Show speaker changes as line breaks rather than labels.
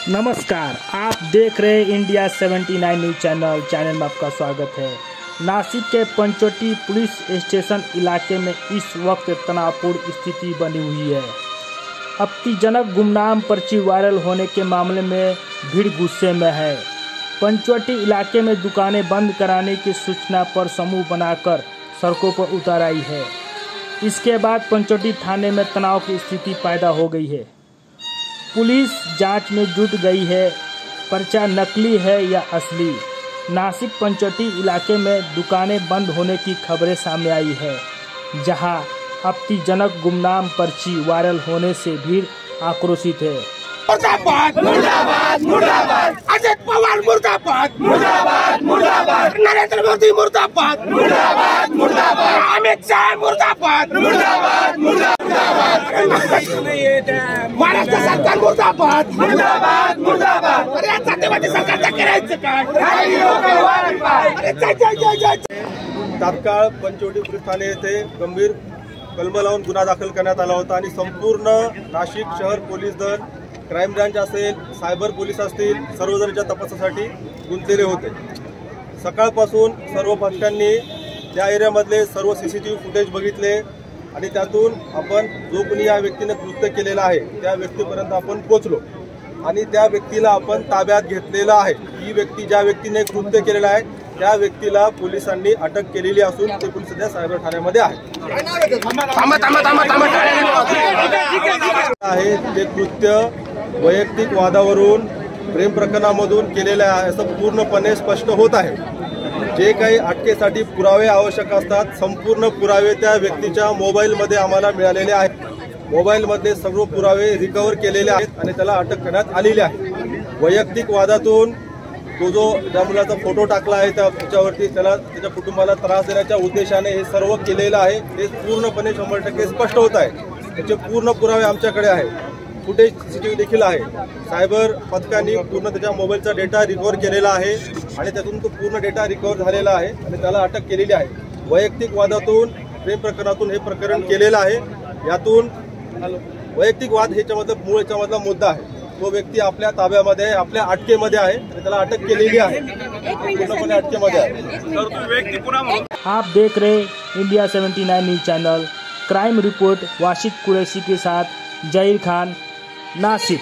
नमस्कार, आप देख रहे हैं इंडिया 79 न्यूज चैनल में आपका स्वागत है। नासिक के पंचवटी पुलिस स्टेशन इलाके में इस वक्त तनावपूर्ण स्थिति बनी हुई है। आपत्तिजनक गुमनाम पर्ची वायरल होने के मामले में भीड़ गुस्से में है। पंचवटी इलाके में दुकानें बंद कराने की सूचना पर समूह बनाकर सड़कों पर उतर आई है। इसके बाद पंचवटी थाने में तनाव की स्थिति पैदा हो गई है। पुलिस जांच में जुट गई है, पर्चा नकली है या असली। नासिक पंचवटी इलाके में दुकानें बंद होने की खबरें सामने आई है, जहां आपत्तिजनक गुमनाम पर्ची वायरल होने से भीड़ आक्रोशित है।
मुर्दाबाद मुर्दाबाद मुर्दाबाद, अजित पवार मुर्दाबाद मुर्दाबाद मुर्दाबाद, नरेंद्र मोदी मुर्दाबाद मुर्दाबाद मुर्दाबाद, अमित शाह मुर्दाबाद मुर्दाबाद मुर्दाबाद, महाराष्ट्र सरकार मुर्दाबाद मुर्दाबाद मुर्दाबाद। अरे या जातीवादी सरकारचं करायचं काय?
तात्काळ पंचवटी पोलीस ठाणे येथे गंभीर कलम लावून गुन्हा दाखल करण्यात आला होता आणि संपूर्ण नाशिक शहर पोलीस दल, क्राईम ब्रांच असेल, सायबर पोलीस असतील, सर्वजणच्या तपासासाठी गुंतलेले होते। सकाळपासून सर्व पथकांनी त्या एरियामधले सर्व सीसीटीव्ही फुटेज बघितले आणि त्यातून आपण जो कोणी या व्यक्तीने कृत्य केलेलं आहे त्या व्यक्तीपर्यंत आपण पोहोचलो आणि त्या व्यक्तीला आपण ताब्यात घेतलेलं आहे। ही व्यक्ती ज्या व्यक्तीने कृत्य केलेलं आहे त्या व्यक्तीला पोलिसांनी अटक केलेली असून ते पोलीस सध्या सायबर ठाण्यामध्ये आहे। ते कृत्य वैयक्तिक वादावरून प्रेम प्रकरणामधून केलेले आहे असं पूर्णपणे स्पष्ट होत आहे। जे काही अटकेसाठी पुरावे आवश्यक असतात, संपूर्ण पुरावे त्या व्यक्तीच्या मोबाईलमध्ये आम्हाला मिळालेले आहेत। मोबाईलमध्ये सर्व पुरावे रिकव्हर केलेले आहेत आणि त्याला अटक करण्यात आलेली आहे। वैयक्तिक वादातून तो जो ज्या मुलाचा फोटो टाकला आहे त्याच्यावरती त्याला त्याच्या कुटुंबाला त्रास देण्याच्या उद्देशाने हे सर्व केलेलं आहे, हे पूर्णपणे 100% स्पष्ट होत आहे। त्याचे पूर्ण पुरावे आमच्याकडे आहे, फुटेज सीसीटीव्ही देखील आहे। सायबर पथकांनी पूर्ण त्याच्या मोबाईलचा डेटा रिकव्हर केलेला आहे आणि त्यातून तो पूर्ण डेटा रिकव्हर झालेला आहे आणि त्याला अटक केलेली आहे। वैयक्तिक वादातून प्रेम प्रकरणातून हे प्रकरण केलेलं आहे। यातून वैयक्तिक वाद याच्यामधला मुद्दा आहे। तो व्यक्ती आपल्या ताब्यामध्ये आहे, आपल्या अटकेमध्ये आहे आणि त्याला अटक केलेली आहे, पूर्णपणे अटकेमध्ये आहे।
आप देख रहे India 79 news channel. Crime report Washid Qureshi के साथ जहीर खान, नासिक।